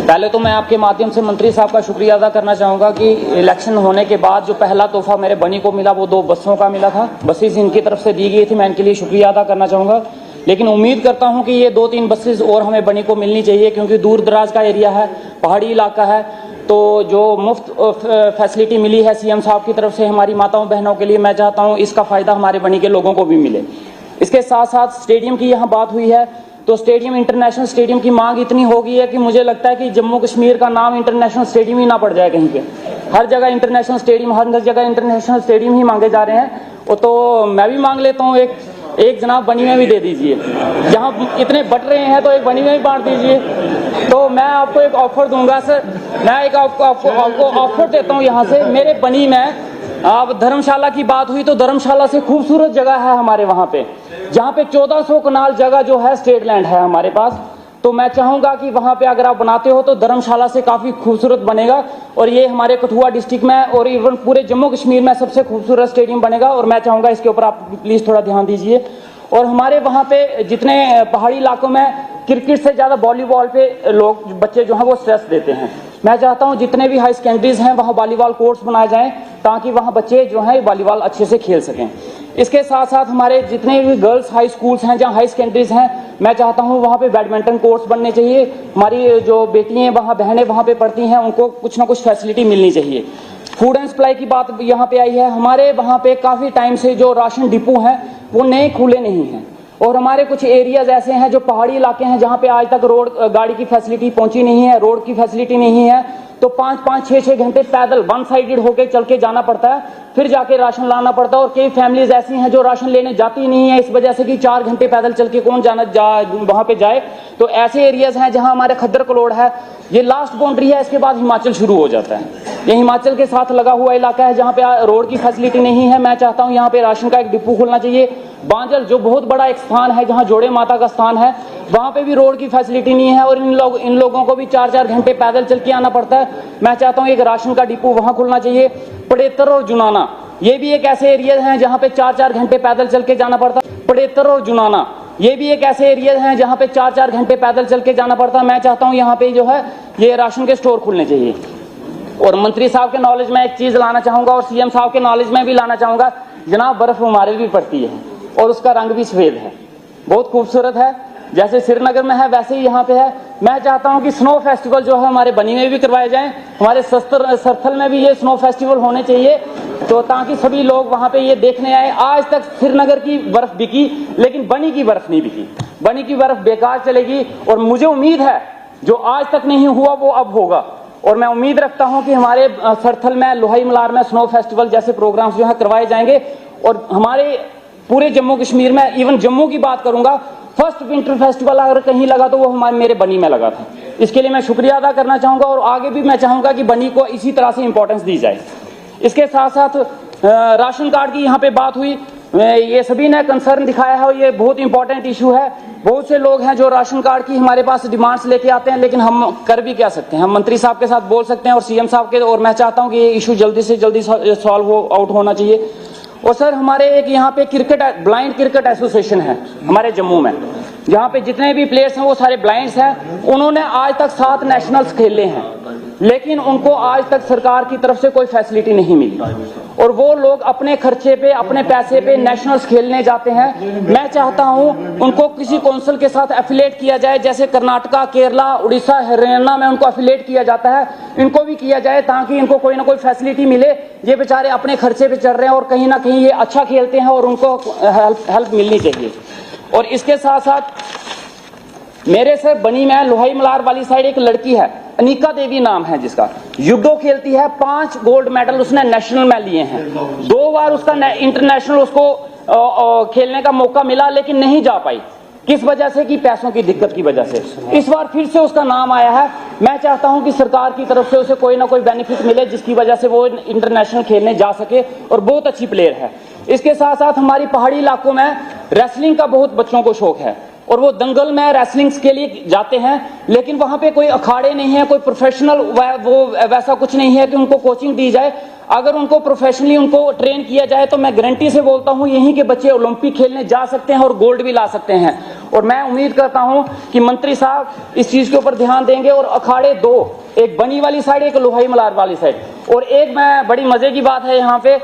पहले तो मैं आपके माध्यम से मंत्री साहब का शुक्रिया अदा करना चाहूँगा कि इलेक्शन होने के बाद जो पहला तोहफा मेरे बनी को मिला वो 2 बसों का मिला था। बसेस इनकी तरफ से दी गई थी, मैं इनके लिए शुक्रिया अदा करना चाहूँगा। लेकिन उम्मीद करता हूँ कि ये 2-3 बसेस और हमें बनी को मिलनी चाहिए, क्योंकि दूर दराज का एरिया है, पहाड़ी इलाका है। तो जो मुफ्त फैसिलिटी मिली है सीएम साहब की तरफ से हमारी माताओं बहनों के लिए, मैं चाहता हूँ इसका फ़ायदा हमारे बनी के लोगों को भी मिले। इसके साथ साथ स्टेडियम की यहाँ बात हुई है, तो स्टेडियम, इंटरनेशनल स्टेडियम की मांग इतनी हो गई है कि मुझे लगता है कि जम्मू कश्मीर का नाम इंटरनेशनल स्टेडियम ही ना पड़ जाए कहीं पे। हर जगह इंटरनेशनल स्टेडियम, हर जगह इंटरनेशनल स्टेडियम ही मांगे जा रहे हैं। तो मैं भी मांग लेता हूँ, एक जनाब बनी में भी दे दीजिए। जहाँ इतने बट रहे हैं तो एक बनी में भी बांट दीजिए। तो मैं आपको एक ऑफर दूंगा सर, मैं एक आपको ऑफर देता हूँ यहाँ से। मेरे बनी में अब धर्मशाला की बात हुई तो धर्मशाला से खूबसूरत जगह है हमारे वहाँ पे, जहाँ पे 1400 कनाल जगह जो है स्टेट लैंड है हमारे पास। तो मैं चाहूँगा कि वहाँ पे अगर आप बनाते हो तो धर्मशाला से काफ़ी खूबसूरत बनेगा, और ये हमारे कठुआ डिस्ट्रिक्ट में और इवन पूरे जम्मू कश्मीर में सबसे खूबसूरत स्टेडियम बनेगा। और मैं चाहूँगा इसके ऊपर आप प्लीज़ थोड़ा ध्यान दीजिए। और हमारे वहाँ पे जितने पहाड़ी इलाकों में क्रिकेट से ज़्यादा वॉलीबॉल पे लोग, बच्चे जो हैं वो स्ट्रेस देते हैं। मैं चाहता हूँ जितने भी हाई सेकेंडरीज हैं वहाँ वॉलीबॉल कोर्ट्स बनाए जाएं, ताकि वहाँ बच्चे जो हैं वॉलीबॉल अच्छे से खेल सकें। इसके साथ साथ हमारे जितने भी गर्ल्स हाई स्कूल्स हैं, जहाँ हाई सेकेंडरीज हैं, मैं चाहता हूँ वहाँ पे बैडमिंटन कोर्ट्स बनने चाहिए। हमारी जो बेटियाँ वहाँ, बहनें वहाँ पे पढ़ती हैं, उनको कुछ ना कुछ फैसिलिटी मिलनी चाहिए। फूड एंड सप्लाई की बात यहाँ पे आई है। हमारे वहाँ पे काफ़ी टाइम से जो राशन डिपो हैं वो नए खुले नहीं हैं, और हमारे कुछ एरियाज ऐसे हैं जो पहाड़ी इलाके हैं जहाँ पे आज तक रोड, गाड़ी की फैसिलिटी पहुंची नहीं है, रोड की फैसिलिटी नहीं है। तो 5-5, 6-6 घंटे पैदल वन साइडेड होकर चल के जाना पड़ता है, फिर जाके राशन लाना पड़ता है। और कई फैमिलीज ऐसी हैं जो राशन लेने जाती नहीं है, इस वजह से कि 4 घंटे पैदल चल के कौन वहाँ पे जाए। तो ऐसे एरियाज हैं जहाँ हमारे खद्दर कलोड़ है, ये लास्ट बाउंड्री है, इसके बाद हिमाचल शुरू हो जाता है। ये हिमाचल के साथ लगा हुआ इलाका है जहाँ पे रोड की फैसिलिटी नहीं है। मैं चाहता हूँ यहाँ पे राशन का एक डिपो खुलना चाहिए। बांजल जो बहुत बड़ा एक स्थान है जहाँ जोड़े माता का स्थान है, वहाँ पे भी रोड की फैसिलिटी नहीं है, और इन लोगों को भी 4-4 घंटे पैदल चल के आना पड़ता है। मैं चाहता हूँ एक राशन का डिपो वहाँ खुलना चाहिए। पड़ेतर और जुनाना, ये भी एक ऐसे एरिया हैं जहाँ पे 4-4 घंटे पैदल चल के जाना पड़ता है। पड़ेतर और जुनाना, ये भी एक ऐसे एरिया हैं जहाँ पे 4-4 घंटे पैदल चल के जाना पड़ता है। मैं चाहता हूँ यहाँ पे जो है ये राशन के स्टोर खुलने चाहिए। और मंत्री साहब के नॉलेज में एक चीज लाना चाहूंगा, और सीएम साहब के नॉलेज में भी लाना चाहूंगा। जनाब, बर्फ हमारे भी पड़ती है और उसका रंग भी सफेद है, बहुत खूबसूरत है। जैसे श्रीनगर में है वैसे ही यहाँ पे है। मैं चाहता हूँ कि स्नो फेस्टिवल जो है हमारे बनी में भी करवाए जाएं, हमारे सरथल में भी ये स्नो फेस्टिवल होने चाहिए, तो ताकि सभी लोग वहाँ पे ये देखने आए। आज तक श्रीनगर की बर्फ बिकी, लेकिन बनी की बर्फ नहीं बिकी। बनी की बर्फ बेकार चलेगी, और मुझे उम्मीद है जो आज तक नहीं हुआ वो अब होगा। और मैं उम्मीद रखता हूं कि हमारे सरथल में, लोहाई मलार में स्नो फेस्टिवल जैसे प्रोग्राम्स जो है करवाए जाएंगे। और हमारे पूरे जम्मू कश्मीर में, इवन जम्मू की बात करूंगा, फर्स्ट विंटर फेस्टिवल अगर कहीं लगा तो वो मेरे बनी में लगा था। इसके लिए मैं शुक्रिया अदा करना चाहूंगा, और आगे भी मैं चाहूंगा कि बनी को इसी तरह से इंपॉर्टेंस दी जाए। इसके साथ साथ राशन कार्ड की यहाँ पे बात हुई, ये सभी ने कंसर्न दिखाया है, और ये बहुत इंपॉर्टेंट इशू है। बहुत से लोग हैं जो राशन कार्ड की हमारे पास डिमांड्स लेके आते हैं, लेकिन हम कर भी क्या सकते हैं। हम मंत्री साहब के साथ बोल सकते हैं और सीएम साहब के, और मैं चाहता हूं कि ये इशू जल्दी से जल्दी सॉल्व आउट होना चाहिए। और सर, हमारे एक यहाँ पे ब्लाइंड क्रिकेट एसोसिएशन है हमारे जम्मू में, जहाँ पे जितने भी प्लेयर्स हैं वो सारे ब्लाइंड्स हैं। उन्होंने आज तक 7 नेशनल्स खेले हैं, लेकिन उनको आज तक सरकार की तरफ से कोई फैसिलिटी नहीं मिली, और वो लोग अपने खर्चे पे, अपने पैसे पे नेशनल्स खेलने जाते हैं। मैं चाहता हूं उनको किसी काउंसिल के साथ एफिलेट किया जाए, जैसे कर्नाटका, केरला, उड़ीसा, हरियाणा में उनको एफिलेट किया जाता है, इनको भी किया जाए, ताकि इनको कोई ना कोई फैसिलिटी मिले। ये बेचारे अपने खर्चे पे चल रहे हैं, और कहीं ना कहीं ये अच्छा खेलते हैं, और उनको हेल्प मिलनी चाहिए। और इसके साथ साथ मेरे से बनी में लोहाई मलार वाली साइड एक लड़की है, अनिका देवी नाम है, जिसका जुडो खेलती है। 5 गोल्ड मेडल उसने नेशनल में लिए हैं। 2 बार उसका इंटरनेशनल उसको खेलने का मौका मिला, लेकिन नहीं जा पाई। किस वजह से? कि पैसों की दिक्कत की वजह से। इस बार फिर से उसका नाम आया है। मैं चाहता हूं कि सरकार की तरफ से उसे कोई ना कोई बेनिफिट मिले, जिसकी वजह से वो इंटरनेशनल खेलने जा सके, और बहुत अच्छी प्लेयर है। इसके साथ साथ हमारी पहाड़ी इलाकों में रेसलिंग का बहुत बच्चों को शौक है, और वो दंगल में रेसलिंग के लिए जाते हैं, लेकिन वहां पे कोई अखाड़े नहीं है, कोई प्रोफेशनल वो वैसा कुछ नहीं है कि उनको कोचिंग दी जाए। अगर उनको प्रोफेशनली उनको ट्रेन किया जाए तो मैं गारंटी से बोलता हूं यहीं के बच्चे ओलंपिक खेलने जा सकते हैं और गोल्ड भी ला सकते हैं। और मैं उम्मीद करता हूं कि मंत्री साहब इस चीज के ऊपर ध्यान देंगे। और अखाड़े दो, एक बनी वाली साइड, एक लोहाई मलार वाली साइड। और एक मैं बड़ी मजे की बात है यहाँ पे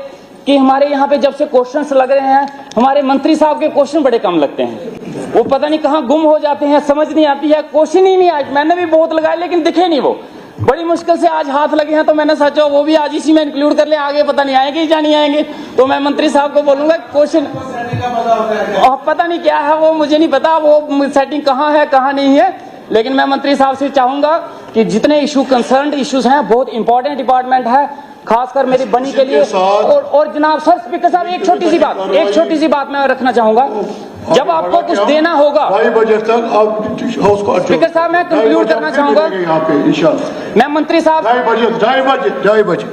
कि हमारे यहाँ पे जब से क्वेश्चंस लग रहे हैं, हमारे मंत्री साहब के क्वेश्चन बड़े कम लगते हैं। वो पता नहीं कहाँ गुम हो जाते हैं, समझ नहीं आती है, क्वेश्चन ही नहीं आए। मैंने भी बहुत लगाए लेकिन दिखे नहीं, वो बड़ी मुश्किल से आज हाथ लगे हैं, तो मैंने सोचा वो भी आज इसी में इंक्लूड कर ले, आगे पता नहीं आएंगे या नहीं आएंगे। तो मैं मंत्री साहब को बोलूंगा क्वेश्चन पता नहीं क्या है, वो मुझे नहीं पता, वो सेटिंग कहाँ है कहाँ नहीं है। लेकिन मैं मंत्री साहब से चाहूंगा कि जितने इशू कंसर्न इश्यूज हैं, बहुत इंपॉर्टेंट डिपार्टमेंट है, खासकर मेरी बनी के लिए। और जनाब सर स्पीकर साहब एक छोटी सी बात मैं रखना चाहूंगा। जब आपको कुछ देना होगा 2:30 बजे तक आप हाउस को स्पीकर साहब मैं कंक्लूड करना चाहूंगा। मैं मंत्री साहब 2:30 बजे